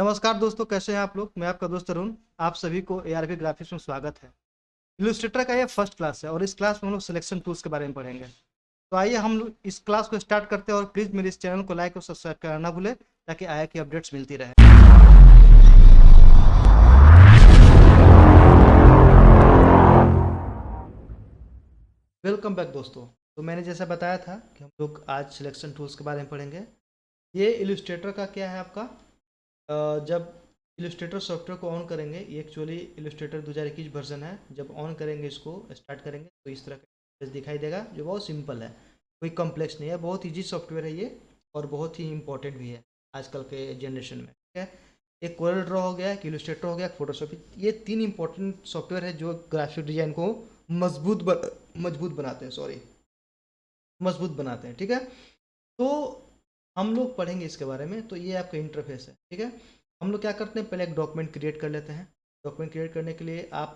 नमस्कार दोस्तों, कैसे हैं आप लोग। मैं आपका दोस्त अरुण। आप सभी को एआरबी ग्राफिक्स में स्वागत है। इलस्ट्रेटर का ये फर्स्ट क्लास है और इस क्लास में हम लोग सिलेक्शन टूल्स के बारे में पढ़ेंगे। तो आइए हम लोग इस क्लास को स्टार्ट करते हैं और प्लीज़ मेरे इस चैनल को लाइक और सब्सक्राइब करना ना भूलें ताकि आगे की अपडेट्स मिलती रहे। वेलकम बैक दोस्तों। तो मैंने जैसा बताया था कि हम लोग आज सिलेक्शन टूल्स के बारे में पढ़ेंगे। ये इलस्ट्रेटर का क्या है आपका, जब इलस्ट्रेटर सॉफ्टवेयर को ऑन करेंगे, ये एक्चुअली इलस्ट्रेटर 2021 वर्जन है। जब ऑन करेंगे, इसको स्टार्ट करेंगे तो इस तरह का इंटरफेस दिखाई देगा, जो बहुत सिंपल है, कोई कॉम्प्लेक्स नहीं है, बहुत ईजी सॉफ्टवेयर है ये और बहुत ही इंपॉर्टेंट भी है आजकल के जनरेशन में। ठीक है, एक कोरल ड्रॉ हो गया, एक इलस्ट्रेटर हो गया, एक फोटोशॉप। ये तीन इंपॉर्टेंट सॉफ्टवेयर है जो ग्राफिक डिजाइन को मजबूत बनाते हैं, सॉरी, मजबूत बनाते हैं। ठीक है, तो हम लोग पढ़ेंगे इसके बारे में। तो ये आपका इंटरफेस है। ठीक है, हम लोग क्या करते हैं, पहले एक डॉक्यूमेंट क्रिएट कर लेते हैं। डॉक्यूमेंट क्रिएट करने के लिए आप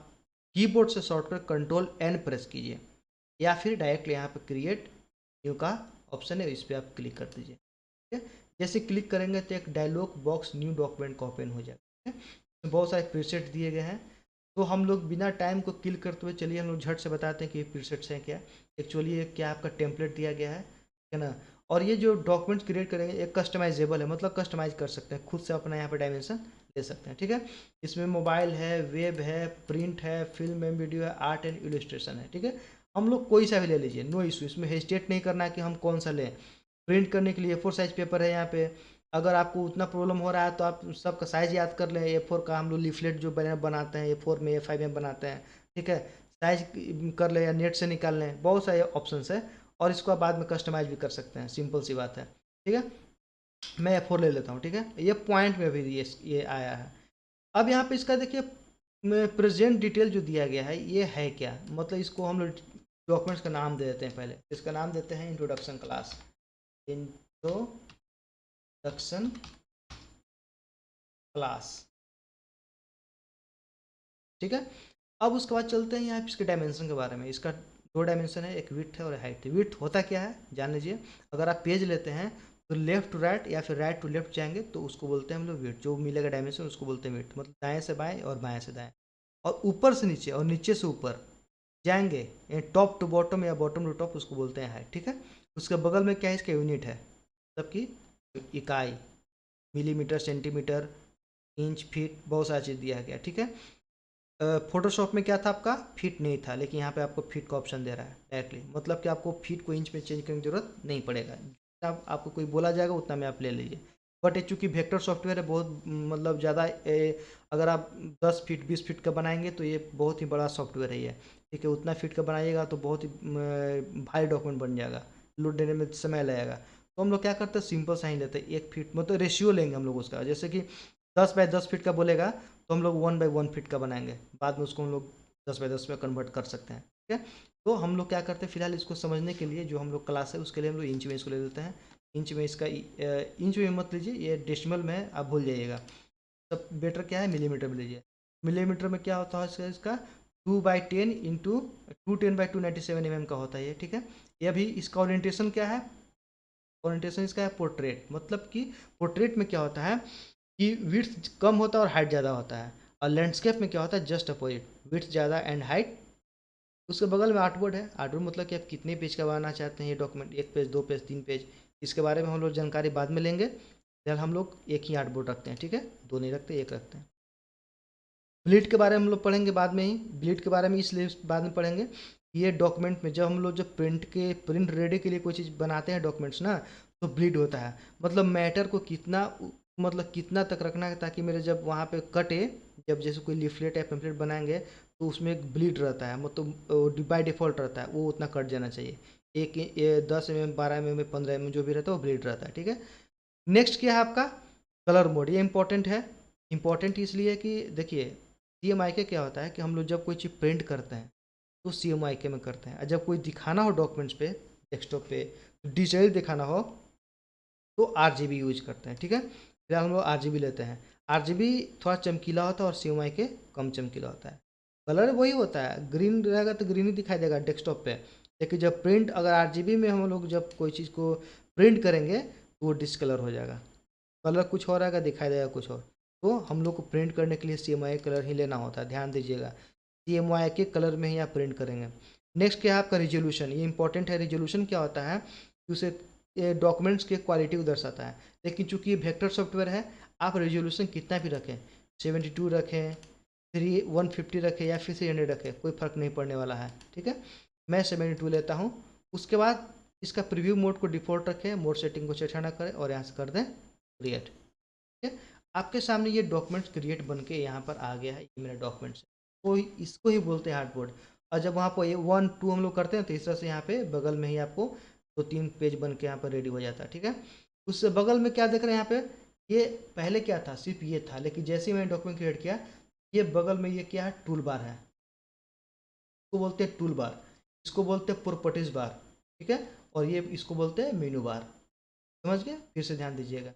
कीबोर्ड से शॉर्टकट कंट्रोल एन प्रेस कीजिए या फिर डायरेक्टली यहाँ पे क्रिएट न्यू का ऑप्शन है, इस पर आप क्लिक कर दीजिए। ठीक है, जैसे क्लिक करेंगे तो एक डायलॉग बॉक्स न्यू डॉक्यूमेंट का ओपन हो जाएगा। ठीक है, बहुत सारे प्रीसेट दिए गए हैं। तो हम लोग बिना टाइम को किल करते हुए चलिए हम लोग झट से बताते हैं कि ये प्रीसेट्स हैं क्या। एक्चुअली ये क्या आपका टेम्पलेट दिया गया है, ठीक है ना। और ये जो डॉक्यूमेंट्स क्रिएट करेंगे ये कस्टमाइजेबल है, मतलब कस्टमाइज कर सकते हैं, खुद से अपना यहाँ पे डायमेंशन ले सकते हैं। ठीक है, इसमें मोबाइल है, वेब है, प्रिंट है, फिल्म है, वीडियो है, आर्ट एंड इलस्ट्रेशन है। ठीक है, हम लोग कोई सा भी ले लीजिए, नो इशू, इसमें हेजिटेट नहीं करना है कि हम कौन सा लें। प्रिंट करने के लिए A4 साइज पेपर है यहाँ पे। अगर आपको उतना प्रॉब्लम हो रहा है तो आप सबका साइज याद कर लें। A4 का हम लोग लीफलेट जो बनाते हैं A4 में, A5 में बनाते हैं। ठीक है, साइज कर लें या नेट से निकाल लें, बहुत सारे ऑप्शन है। और इसको आप बाद में कस्टमाइज भी कर सकते हैं, सिंपल सी बात है। ठीक है, मैं A4 ले लेता हूँ। ठीक है, ये पॉइंट में भी ये आया है। अब यहाँ पे इसका देखिए प्रेजेंट डिटेल जो दिया गया है ये है क्या, मतलब इसको हम लोग डॉक्यूमेंट्स का नाम दे देते हैं। पहले इसका नाम देते हैं इंट्रोडक्शन क्लास, इंट्रोडक्शन क्लास। ठीक है, अब उसके बाद चलते हैं यहाँ पे इसके डायमेंशन के बारे में। इसका दो डायमेंशन है, एक विड्थ है और हाइट है। विड्थ होता क्या है जान लीजिए। अगर आप पेज लेते हैं तो लेफ्ट टू राइट या फिर राइट टू लेफ्ट जाएंगे तो उसको बोलते हैं हम लोग विड्थ। जो मिलेगा डायमेंशन उसको बोलते हैं विड्थ, मतलब दाएं से बाएं और बाएं से दाएं। और ऊपर से नीचे और नीचे से ऊपर जाएंगे, टॉप टू बॉटम या बॉटम टू टॉप, उसको बोलते हैं हाइट। ठीक है, उसके बगल में क्या है, इसका यूनिट है, मतलब कि इकाई, मिलीमीटर, सेंटीमीटर, इंच, फीट, बहुत सारा चीज़ दिया गया। ठीक है, फोटोशॉप में क्या था आपका, फीट नहीं था, लेकिन यहाँ पे आपको फीट का ऑप्शन दे रहा है डायरेक्टली, मतलब कि आपको फीट को इंच में चेंज करने की जरूरत नहीं पड़ेगा। आपको कोई बोला जाएगा उतना में आप ले लीजिए। बट ये चूँकि वेक्टर सॉफ्टवेयर है, बहुत मतलब ज़्यादा, अगर आप 10 फीट 20 फीट का बनाएंगे तो ये बहुत ही बड़ा सॉफ्टवेयर है ये। ठीक है, उतना फीट का बनाइएगा तो बहुत ही भारी डॉक्यूमेंट बन जाएगा, लोड देने में समय लगेगा। तो हम लोग क्या करते हैं, सिंपल सा ही लेते हैं, 1 फीट, मतलब रेशियो लेंगे हम लोग उसका। जैसे कि 10 बाय 10 फीट का बोलेगा तो हम लोग 1 बाय 1 फीट का बनाएंगे, बाद में उसको हम लोग 10 बाय 10 में कन्वर्ट कर सकते हैं। ठीक है, तो हम लोग क्या करते हैं, फिलहाल इसको समझने के लिए जो हम लोग क्लास है उसके लिए हम लोग इंच में इसको ले लेते हैं। इंच में इसका इंच में मत लीजिए, ये डेसिमल में आप भूल जाइएगा। सब बेटर क्या है, मिलीमीटर में लीजिए। मिलीमीटर में क्या होता है इसका 2/10 इंटू 210/297 mm का होता है ये। ठीक है, ये अभी इसका ओरिएंटेशन क्या है, ओरिएंटेशन इसका है पोर्ट्रेट। मतलब कि पोर्ट्रेट में क्या होता है कि विड्थ कम होता है और हाइट ज़्यादा होता है, और लैंडस्केप में क्या होता है, जस्ट अपोजिट, विड्थ ज़्यादा एंड हाइट। उसके बगल में आर्टबोर्ड है। आर्टबोर्ड मतलब कि आप कितने पेज का बनाना चाहते हैं ये डॉक्यूमेंट, 1 पेज, 2 पेज, 3 पेज, इसके बारे में हम लोग जानकारी बाद में लेंगे। फिलहाल हम लोग एक ही आर्टबोर्ड रखते हैं। ठीक है, दो नहीं रखते, एक रखते हैं। ब्लीड के बारे में हम लोग पढ़ेंगे बाद में ही। ब्लीड के बारे में इसलिए बाद में पढ़ेंगे, ये डॉक्यूमेंट में जब हम लोग जब प्रिंट रेडी के लिए कोई चीज़ बनाते हैं डॉक्यूमेंट्स ना, तो ब्लीड होता है। मतलब मैटर को कितना, मतलब कितना तक रखना है ताकि मेरे जब वहाँ पे कटे, जब जैसे कोई लीफलेट या पेम्पलेट बनाएंगे तो उसमें एक ब्लीड रहता है, मतलब बाय डिफ़ॉल्ट रहता है, वो उतना कट जाना चाहिए। 10 mm, 12 mm, 15 mm जो भी रहता है वो ब्लीड रहता है। ठीक है, नेक्स्ट क्या है आपका, कलर मोड। ये इंपॉर्टेंट है। इंपॉर्टेंट इसलिए कि देखिए, CMYK क्या होता है कि हम लोग जब कोई चीज़ प्रिंट करते हैं तो CMYK में करते हैं, और जब कोई दिखाना हो डॉक्यूमेंट्स पे, डेस्कटॉप पे, डिटेल दिखाना हो तो RGB यूज करते हैं। ठीक है, फिलहाल हम लोग RGB लेते हैं। RGB थोड़ा चमकीला होता है और CMYK कम चमकीला होता है। कलर वही होता है, ग्रीन रहेगा तो ग्रीन ही दिखाई देगा डेस्कटॉप पे, लेकिन जब प्रिंट, अगर RGB में हम लोग जब कोई चीज़ को प्रिंट करेंगे तो वो डिसकलर हो जाएगा, कलर कुछ और आएगा, दिखाई देगा कुछ और। तो हम लोग को प्रिंट करने के लिए CMYK कलर ही लेना होता है, ध्यान दीजिएगा। CMYK कलर में ही आप प्रिंट करेंगे। नेक्स्ट क्या है आपका रिजोल्यूशन, ये इंपॉर्टेंट है। रिजोल्यूशन क्या होता है कि उसे डॉक्यूमेंट्स के क्वालिटी को दर्शाता है, लेकिन चूंकि ये वेक्टर सॉफ्टवेयर है, आप रेजोल्यूशन कितना भी रखें, 72 रखें, 150 रखें या फिर 300 रखें, कोई फ़र्क नहीं पड़ने वाला है, ठीक है। मैं 72 लेता हूँ। उसके बाद इसका प्रीव्यू मोड को डिफ़ॉल्ट रखें, मोड सेटिंग को छेड़छाड़ ना करें और यहाँ से कर दें क्रिएट, ठीक है। आपके सामने ये डॉक्यूमेंट्स क्रिएट बन के यहाँ पर आ गया है, ये मेरा डॉक्यूमेंट्स है, तो इसको ही बोलते हैं हार्डबोर्ड। और जब वहाँ पर ये 1 2 हम लोग करते हैं तो इस तरह से यहाँ पे बगल में ही आपको 2-3 पेज बन के यहाँ पर रेडी हो जाता है, ठीक है। उससे बगल में क्या देख रहे हैं यहाँ पे, ये पहले क्या था, सिर्फ ये था, लेकिन जैसे ही मैंने डॉक्यूमेंट क्रिएट किया, ये बगल में ये क्या है, टूल बार है, इसको बोलते हैं टूल बार, इसको बोलते हैं प्रॉपर्टीज बार, ठीक है। और ये इसको बोलते हैं मेनू बार, समझ गए। फिर से ध्यान दीजिएगा,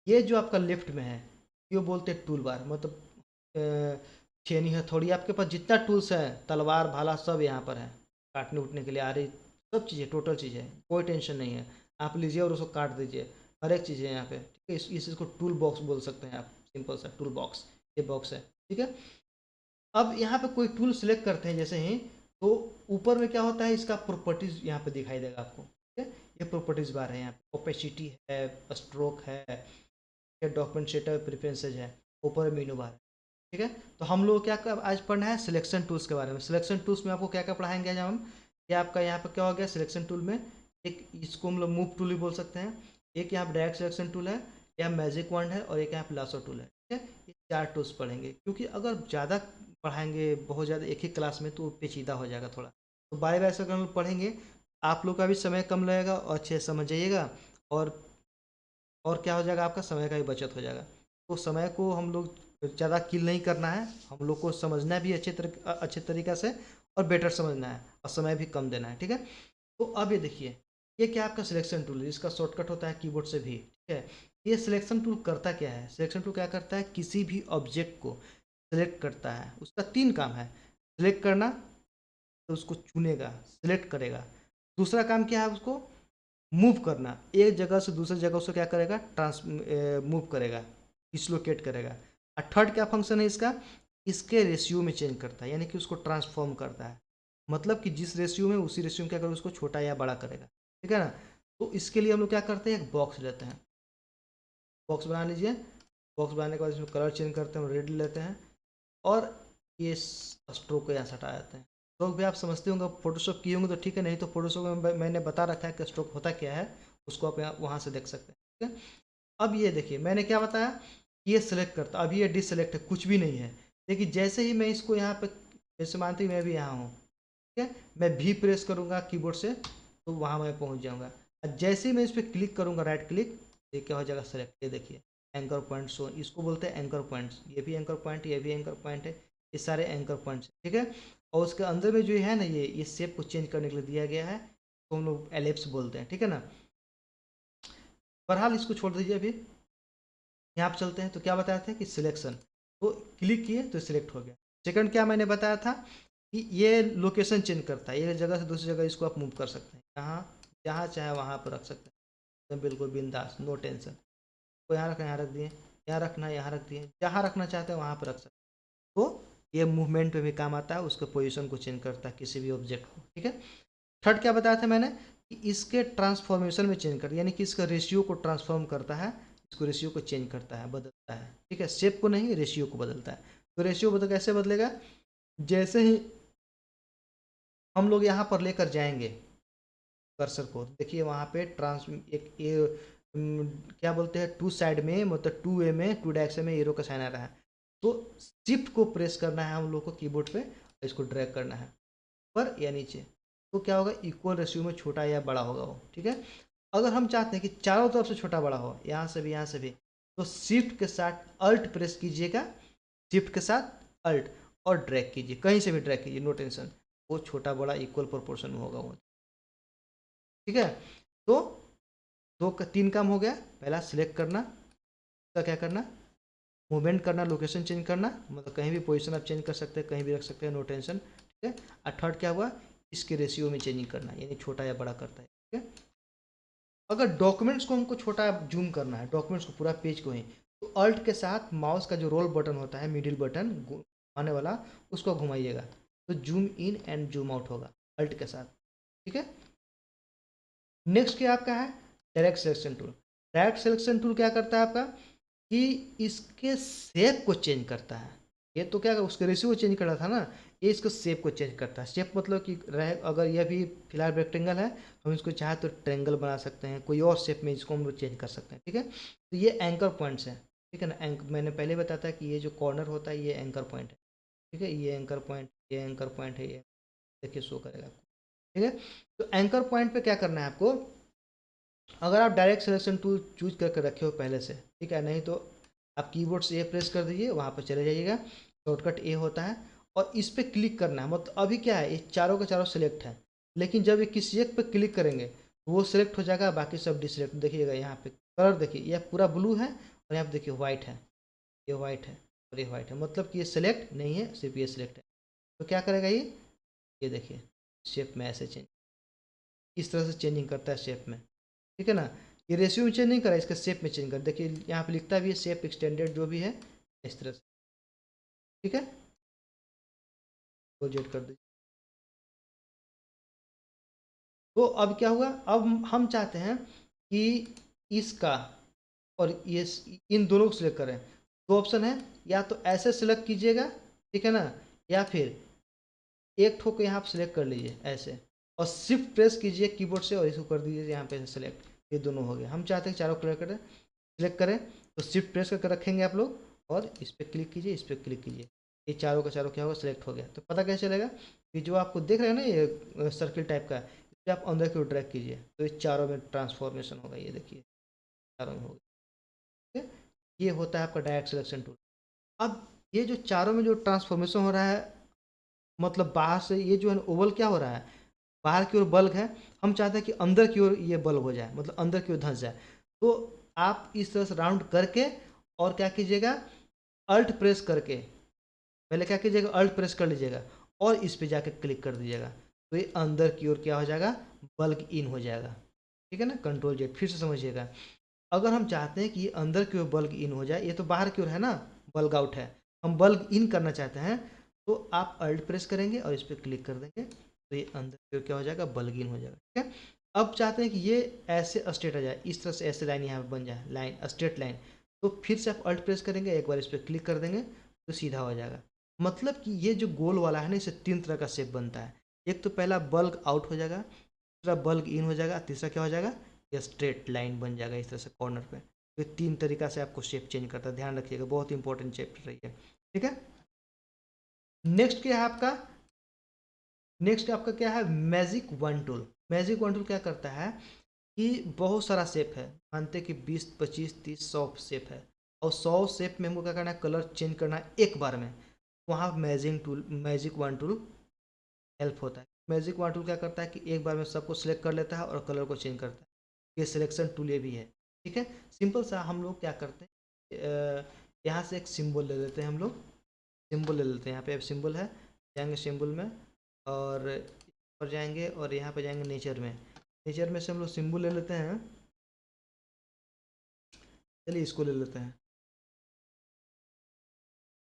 ये जो आपका लेफ्ट में है ये बोलते हैं टूल बार, मतलब छेनी हथौड़ी, आपके पास जितना टूल्स है, तलवार भाला सब यहाँ पर है, काटने उठने के लिए आ रही सब चीज़ें, टोटल चीज़ें, कोई टेंशन नहीं है। आप लीजिए और उसको काट दीजिए, हर एक चीज़ है यहाँ पे, ठीक है। इस इसको टूल बॉक्स बोल सकते हैं आप, सिंपल सा टूल बॉक्स, ये बॉक्स है, ठीक है। अब यहाँ पे कोई टूल सेलेक्ट करते हैं जैसे ही, तो ऊपर में क्या होता है, इसका प्रॉपर्टीज यहाँ पे दिखाई देगा आपको, ठीक है। ये प्रॉपर्टीज बार है, यहाँ पे ओपेसिटी है, स्ट्रोक है, डॉक्यूमेंट सेटअप प्रेफरेंसेज है, ऊपर मेनू बार है, ठीक है। तो हम लोग क्या आज पढ़ना है सिलेक्शन टूल्स के बारे में। सिलेक्शन टूल्स में आपको क्या क्या पढ़ाएंगे आज हम, ये आपका यहाँ पर क्या हो गया सिलेक्शन टूल में, एक इसको हम लोग मूव टूल भी बोल सकते हैं, एक यहाँ पर डायरेक्ट सिलेक्शन टूल है, या मैजिक वंड है, और एक यहाँ पर लासो टूल है, ठीक है। ये 4 टूल्स पढ़ेंगे, क्योंकि अगर ज़्यादा पढ़ाएंगे बहुत ज़्यादा एक ही क्लास में तो पेचीदा हो जाएगा थोड़ा, तो बाय बाय से अगर हम लोग पढ़ेंगे, आप लोग का भी समय कम लगेगा और अच्छे से समझ जाइएगा, और क्या हो जाएगा, आपका समय का भी बचत हो जाएगा। तो समय को हम लोग ज़्यादा किल नहीं करना है, हम लोग को समझना भी अच्छे तरीक़ा से और बेटर समझना है, और समय भी कम देना है, ठीक है। तो अब ये देखिए, ये क्या आपका सिलेक्शन टूल है, इसका शॉर्टकट होता है कीबोर्ड से भी, ठीक है। ये सिलेक्शन टूल करता क्या है, सिलेक्शन टूल क्या करता है, किसी भी ऑब्जेक्ट को सिलेक्ट करता है। उसका 3 काम है, सिलेक्ट करना, तो उसको चुनेगा, सिलेक्ट करेगा। दूसरा काम क्या है, उसको मूव करना, एक जगह से दूसरी जगह उसको क्या करेगा, मूव करेगा, डिसलोकेट करेगा। और थर्ड क्या फंक्शन है इसका, इसके रेशियो में चेंज करता है, यानी कि उसको ट्रांसफॉर्म करता है, मतलब कि जिस रेशियो में उसी रेशियो में क्या करेगा, उसको छोटा या बड़ा करेगा, ठीक है ना। तो इसके लिए हम लोग क्या करते हैं, एक बॉक्स लेते हैं, बॉक्स बना लीजिए। बॉक्स बनाने के बाद इसमें कलर चेंज करते हैं, रेड लेते हैं, और ये स्ट्रोक को यहाँ से हटा देते हैं। स्ट्रोक भी आप समझते होंगे, फोटोशॉप किए होंगे तो ठीक है, नहीं तो फोटोशॉप में मैंने बता रखा है कि स्ट्रोक होता क्या है, उसको आप यहाँ वहाँ से देख सकते हैं, ठीक है। अब ये देखिए मैंने क्या बताया, ये सिलेक्ट करता, अभी ये डिसलेक्ट है, कुछ भी नहीं है, लेकिन जैसे ही मैं इसको यहाँ पे, जैसे मानते ही मैं भी यहाँ हूँ, ठीक है, मैं भी प्रेस करूँगा कीबोर्ड से, तो वहाँ मैं पहुँच जाऊँगा। और जैसे ही मैं इस पर क्लिक करूँगा, राइट क्लिक, ये क्या हो जाएगा, सेलेक्ट, ये देखिए एंकर पॉइंट शो, इसको बोलते हैं एंकर पॉइंट्स, ये भी एंकर पॉइंट, ये भी एंकर पॉइंट है, ये सारे एंकर पॉइंट्स, ठीक है। और उसके अंदर में जो है ना, ये शेप को चेंज करने के लिए दिया गया है, तो हम लोग एलिप्स बोलते हैं, ठीक है ना। बहरहाल इसको छोड़ दीजिए, अभी यहाँ पर चलते हैं। तो क्या बताया था कि सिलेक्शन, तो क्लिक किए तो सिलेक्ट हो गया। सेकंड क्या मैंने बताया था कि ये लोकेशन चेंज करता है, एक जगह से दूसरी जगह इसको आप मूव कर सकते हैं, यहाँ जहाँ चाहे वहाँ पर रख सकते हैं, बिल्कुल बिंदास, नो टेंशन। तो यहाँ रखना, यहाँ रख दिए, यहाँ रखना, यहाँ रख दिए, जहाँ रखना चाहते हैं वहाँ पर रख सकते हैं। तो ये मूवमेंट पे भी काम आता है, उसके पोजीशन को चेंज करता है किसी भी ऑब्जेक्ट को, ठीक है। थर्ड क्या बताया था मैंने कि इसके ट्रांसफॉर्मेशन में चेंज करता है, यानी कि इसका रेशियो को ट्रांसफॉर्म करता है, इसको रेशियो को चेंज करता है, बदलता है, ठीक है। शेप को नहीं, रेशियो को बदलता है। तो रेशियो बदल कैसे बदलेगा, जैसे ही हम लोग यहाँ पर लेकर जाएंगे कर्सर को, देखिए वहाँ पे एक क्या बोलते हैं, टू साइड में, मतलब 2 वे में, 2 डायरेक्शन में एरो का साइन आ रहा है, तो शिफ्ट को प्रेस करना है हम लोग को कीबोर्ड पे, इसको ड्रैग करना है ऊपर या नीचे, तो क्या होगा, इक्वल रेशियो में छोटा या बड़ा होगा वो, ठीक है। अगर हम चाहते हैं कि चारों तरफ से छोटा बड़ा हो, यहाँ से भी यहाँ से भी, तो शिफ्ट के साथ अल्ट प्रेस कीजिएगा, शिफ्ट के साथ अल्ट, और ड्रैग कीजिए, कहीं से भी ड्रैग कीजिए, नो टेंशन, वो छोटा बड़ा इक्वल प्रोपोर्शन में होगा वो, ठीक है। तो 3 काम हो गया, पहला सिलेक्ट करना, उसका क्या करना, मूवमेंट करना, लोकेशन चेंज करना, मतलब कहीं भी पोजीशन आप चेंज कर सकते हैं, कहीं भी रख सकते हैं, नो टेंशन, ठीक है। और थर्ड क्या हुआ, इसके रेशियो में चेंजिंग करना, यानी छोटा या बड़ा करता है, ठीक है। अगर डॉक्यूमेंट्स को हमको छोटा जूम करना है, डॉक्यूमेंट्स को पूरा पेज को ही, तो अल्ट के साथ माउस का जो रोल बटन होता है, मिडिल बटन घुमाने वाला, उसको घुमाइएगा तो zoom in and zoom out होगा अल्ट के साथ। ठीक है। नेक्स्ट क्या आपका है direct selection tool. Direct selection tool क्या करता है आपका कि इसके शेप को चेंज करता है। ये तो क्या उसके रेशियो को चेंज कर रहा था ना, ये इसको शेप को चेंज करता है। शेप मतलब कि रहे, अगर यह भी फिलहाल रेक्टेंगल है, हम इसको चाहे तो ट्रेंगल बना सकते हैं, कोई और शेप में इसको हम लोग चेंज कर सकते हैं। ठीक है। तो ये एंकर पॉइंट्स हैं। ठीक है ना, मैंने पहले बताया था कि ये जो कॉर्नर होता है ये एंकर पॉइंट है। ठीक है, ये एंकर पॉइंट, ये एंकर पॉइंट है, ये देखिए शो करेगा आपको। ठीक है। तो एंकर पॉइंट पे क्या करना है आपको, अगर आप डायरेक्ट सिलेक्शन टूल चूज करके रखे हो पहले से, ठीक है, नहीं तो आप कीबोर्ड से ए प्रेस कर दीजिए, वहाँ पर चले जाइएगा, शॉर्टकट ए होता है, और इस पर क्लिक करना है। मतलब अभी क्या है, ये चारों के चारों सिलेक्ट है, लेकिन जब ये किसी एक पे क्लिक करेंगे तो वो सिलेक्ट हो जाएगा, बाकी सब डिसलेक्ट। देखिएगा यहाँ पे कलर देखिए, यह पूरा ब्लू है और यहाँ पे देखिए व्हाइट है, ये व्हाइट है और ये व्हाइट है, मतलब कि ये सिलेक्ट नहीं है, सिर्फ ये सिलेक्ट है। तो क्या करेगा ये देखिए शेप में ऐसे चेंज, इस तरह से चेंजिंग करता है शेप में। ठीक है ना, ये रेशियो में चेंज नहीं करा, इसका शेप में चेंज कर। देखिए यहाँ पे लिखता भी है शेप एक्सटेंडेड जो भी है, इस तरह से। ठीक है, प्रोजेक्ट कर दीजिए। तो अब क्या हुआ, अब हम चाहते हैं कि इसका और ये इन दोनों को सिलेक्ट करें। दो ऑप्शन है, या तो ऐसे सिलेक्ट कीजिएगा, ठीक है ना, या फिर एक ठो को यहाँ पे सिलेक्ट कर लीजिए ऐसे, और शिफ्ट प्रेस कीजिए कीबोर्ड से और इसको कर दीजिए यहाँ पे सिलेक्ट। ये दोनों हो गए। हम चाहते हैं चारों कलर करें, सिलेक्ट करें, तो शिफ्ट प्रेस करके रखेंगे आप लोग, और इस पर क्लिक कीजिए, इस पर क्लिक कीजिए, ये चारों का चारों क्या होगा, सिलेक्ट हो गया। तो पता कैसे चलेगा कि जो आपको देख रहे हैं ना ये सर्किल टाइप का, इसे आप अंदर की ओर ड्रैग कीजिए तो ये चारों में ट्रांसफॉर्मेशन होगा, ये देखिए चारों में होगा। ठीक है, ये होता है आपका डायरेक्ट सिलेक्शन टूल। अब ये जो चारों में जो ट्रांसफॉर्मेशन हो रहा है, मतलब बाहर से ये जो है ओवल क्या हो रहा है, बाहर की ओर बल्ब है, हम चाहते हैं कि अंदर की ओर ये बल्ब हो जाए, मतलब अंदर की ओर धंस जाए। तो आप इस तरह से राउंड करके और क्या कीजिएगा, अल्ट प्रेस करके, पहले क्या कीजिएगा, अल्ट प्रेस कर लीजिएगा और इस पे जाके क्लिक कर दीजिएगा, तो ये अंदर की ओर क्या हो जाएगा, बल्ब इन हो जाएगा। ठीक है ना, कंट्रोल जेड, फिर से समझिएगा। अगर हम चाहते हैं कि ये अंदर की ओर बल्ब इन हो जाए, ये तो बाहर की ओर है ना, बल्ब आउट है, हम बल्ब इन करना चाहते हैं, तो आप अल्ट प्रेस करेंगे और इस पर क्लिक कर देंगे, तो ये अंदर की ओर क्या हो जाएगा, बल्ब इन हो जाएगा। ठीक है। अब चाहते हैं कि ये ऐसे स्ट्रेट आ जाए, इस तरह से ऐसे लाइन यहाँ पे बन जाए, लाइन स्ट्रेट लाइन, तो फिर से आप अल्ट प्रेस करेंगे, एक बार इस पर क्लिक कर देंगे तो सीधा हो जाएगा। मतलब कि ये जो गोल वाला है ना, इसे तीन तरह का शेप बनता है। एक तो पहला बल्ब आउट हो जाएगा, दूसरा बल्ब इन हो जाएगा, तीसरा क्या हो जाएगा, ये स्ट्रेट लाइन बन जाएगा इस तरह से कॉर्नर पे। तो ये तीन तरीका से आपको शेप चेंज करता है, ध्यान रखिएगा, बहुत इंपॉर्टेंट चैप्टर रही है। ठीक है। नेक्स्ट क्या है आपका, नेक्स्ट आपका क्या है, magic one tool. Magic one tool क्या करता है कि बहुत सारा शेप है, मानते कि 20 25 30 100 शेप है, और 100 शेप में हमको क्या करना है, कलर चेंज करना है एक बार में। वहाँ मैजिक वन टूल हेल्प होता है। मैजिक वन टूल क्या करता है कि एक बार में सबको सिलेक्ट कर लेता है और कलर को चेंज करता है। ये सिलेक्शन टूल ये भी है। ठीक है, सिंपल सा हम लोग क्या करते हैं, यहाँ से एक सिंबल ले लेते हैं, हम लोग सिंबल ले लेते हैं, यहाँ पे सिंबल है, जाएंगे सिंबल में और ऊपर जाएंगे और यहाँ पे जाएंगे नेचर में। नेचर में से हम लोग सिंबल ले लेते हैं, चलिए इसको ले लेते हैं।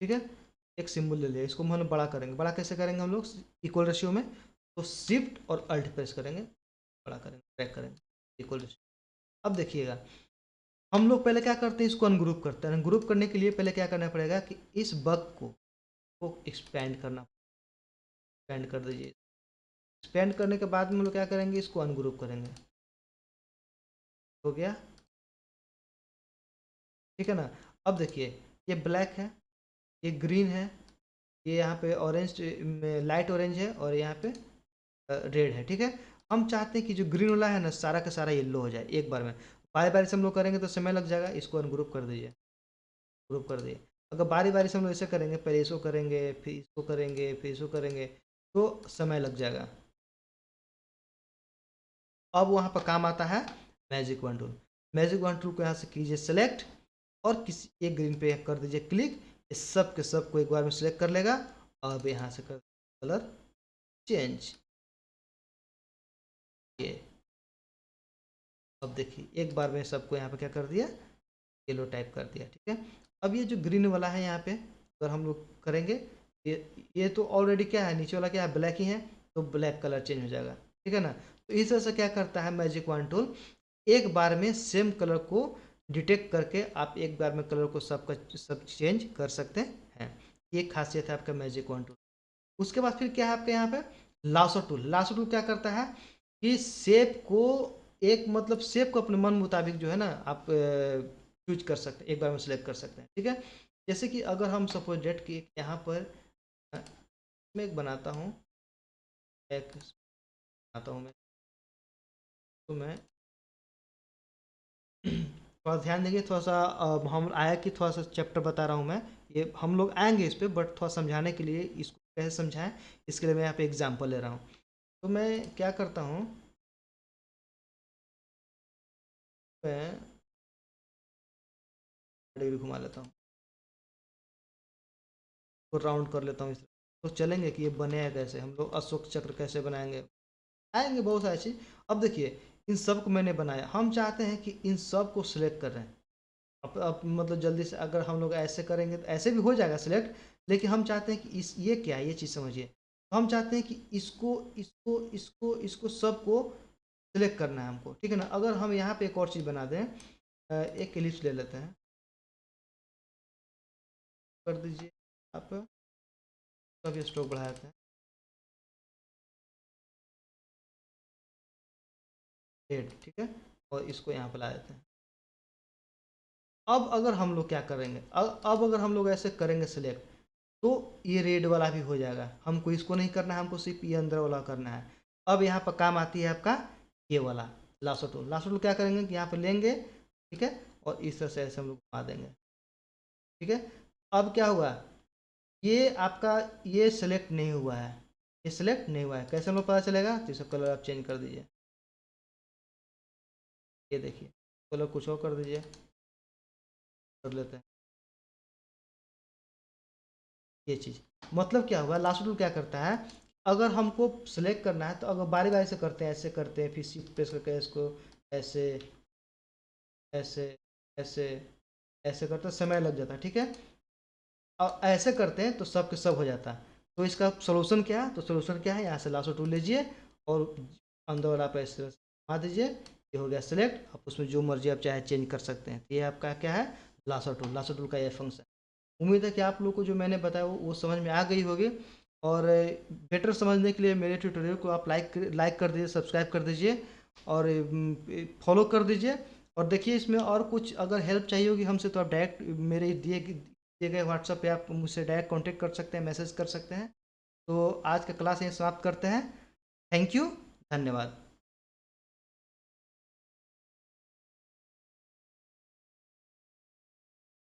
ठीक है, एक सिंबल ले लिया, इसको हम लोग बड़ा करेंगे। बड़ा कैसे करेंगे हम लोग, इक्वल रेशियो में, तो शिफ्ट और अल्ट प्रेस करेंगे, बड़ा करेंगे, ट्रैक करेंगे, इक्वल रेशियो। अब देखिएगा, हम लोग पहले क्या करते हैं, इसको अनग्रुप करते हैं। अनग्रुप करने के लिए पहले क्या करना पड़ेगा कि इस बग को एक्सपेंड करना, एक्सपेंड कर दीजिए। एक्सपेंड करने के बाद में हम लोग क्या करेंगे, इसको अनग्रुप करेंगे। हो गया, ठीक है ना। अब देखिए, ये ब्लैक है, ये ग्रीन है, ये यहाँ पे ऑरेंज में लाइट ऑरेंज है, और यहाँ पे रेड है। ठीक है, हम चाहते हैं कि जो ग्रीन वाला है ना, सारा का सारा येलो हो जाए एक बार में। बारी बारी से हम लोग करेंगे तो समय लग जाएगा, इसको अनग्रुप कर दीजिए, ग्रुप कर दिए। अगर बारी बारी से हम लोग ऐसे करेंगे, पहले इसको करेंगे, फिर इसको करेंगे, फिर इसको करेंगे, तो समय लग जाएगा। अब वहाँ पर काम आता है magic one tool. Magic one tool को यहाँ से कीजिए सेलेक्ट, और किसी एक ग्रीन पे कर दीजिए क्लिक, इस सब के सब को एक बार में सिलेक्ट कर लेगा। अब यहाँ से कर कलर चेंज, ये अब देखिए एक बार में सबको यहाँ पे क्या कर दिया, येलो टाइप कर दिया, ठीक है। अब ये जो ग्रीन वाला है यहाँ पे अगर हम लोग करेंगे, ये तो ऑलरेडी क्या है, नीचे वाला क्या है, ब्लैक ही है, तो ब्लैक कलर चेंज हो जाएगा, ठीक है ना। तो इस तरह से क्या करता है मैजिक वॉन्ड टूल, एक बार में सेम कलर को डिटेक्ट करके आप एक बार में कलर को सब चेंज कर सकते हैं। ये खासियत है आपका मैजिक वॉन्ड टूल। उसके बाद फिर क्या है आपके यहाँ पे लासो टूल। लासो टूल क्या करता है कि शेप को एक मतलब शेप को अपने मन मुताबिक जो है ना आप चूज कर सकते हैं, एक बार में सिलेक्ट कर सकते हैं, ठीक है। जैसे कि अगर हम सपोज डेट की यहाँ पर मैं एक बनाता हूँ, एक बनाता हूँ मैं, तो मैं थोड़ा ध्यान देंगे, थोड़ा सा हम आया कि थोड़ा सा चैप्टर बता रहा हूँ मैं, ये हम लोग आएंगे इस पे, बट थोड़ा समझाने के लिए इसको कैसे समझाएं, इसके लिए मैं यहाँ पे एग्जांपल ले रहा हूँ। तो मैं क्या करता हूँ, मैं डिग्री घुमा लेता हूँ, तो राउंड कर लेता हूँ इस, तो चलेंगे कि ये बनेगा कैसे, हम लोग अशोक चक्र कैसे बनाएंगे, आएंगे बहुत सारी चीज़। अब देखिए इन सब को मैंने बनाया, हम चाहते हैं कि इन सब को सिलेक्ट कर रहे हैं। अब मतलब जल्दी से अगर हम लोग ऐसे करेंगे तो ऐसे भी हो जाएगा सिलेक्ट, लेकिन हम चाहते हैं कि इस ये क्या है, ये चीज़ समझिए। तो हम चाहते हैं कि इसको इसको इसको इसको सबको सिलेक्ट करना है हमको, ठीक है ना। अगर हम यहाँ पे एक और चीज़ बना दें, एक एलिप्स ले लेते हैं, कर दीजिए आप, तब स्ट्रोक बढ़ा देते हैं, रेड, ठीक है, और इसको यहाँ पे ला देते हैं। अब अगर हम लोग क्या करेंगे, अब अगर हम लोग ऐसे करेंगे सिलेक्ट, तो ये रेड वाला भी हो जाएगा, हमको इसको नहीं करना है, हमको सिर्फ ये अंदर वाला करना है। अब यहाँ पर काम आती है आपका ये वाला लासो टूल। लासो टूल क्या करेंगे कि यहाँ पे लेंगे, ठीक है, और इस तरह से ऐसे हम लोग घुमा देंगे, ठीक है। अब क्या हुआ, ये आपका ये सिलेक्ट नहीं हुआ है, ये सिलेक्ट नहीं हुआ है, कैसे हमें पता चलेगा, तो इसका कलर आप चेंज कर दीजिए, ये देखिए कलर कुछ और कर दीजिए, कर लेते हैं ये चीज़। मतलब क्या हुआ, लास्ट रूल क्या करता है, अगर हमको सेलेक्ट करना है तो अगर बारी बारी से करते हैं, ऐसे करते हैं, फिर शिफ्ट प्रेस करके इसको ऐसे ऐसे ऐसे ऐसे करते हैं, समय लग जाता है, ठीक है। और ऐसे करते हैं तो सब के सब हो जाता है। तो इसका सोल्यूशन क्या है, तो सोल्यूशन क्या है, यहाँ से लास्ट टूल लीजिए और अंदर वाला पे ऐसे घुमा दीजिए, ये हो गया सेलेक्ट। आप उसमें जो मर्जी आप चाहे चेंज कर सकते हैं। ये आपका क्या है, लासो टूल। लासो टूल का ये फंक्शन। उम्मीद है कि आप लोग को जो मैंने बताया वो समझ में आ गई होगी, और बेटर समझने के लिए मेरे ट्यूटोरियल को आप लाइक कर दीजिए, सब्सक्राइब कर दीजिए और फॉलो कर दीजिए। और देखिए इसमें और कुछ अगर हेल्प चाहिए होगी हमसे, तो आप डायरेक्ट मेरे दिए गए व्हाट्सएप पे आप मुझसे डायरेक्ट कांटेक्ट कर सकते हैं, मैसेज कर सकते हैं। तो आज का क्लास यहीं समाप्त करते हैं। थैंक यू, धन्यवाद।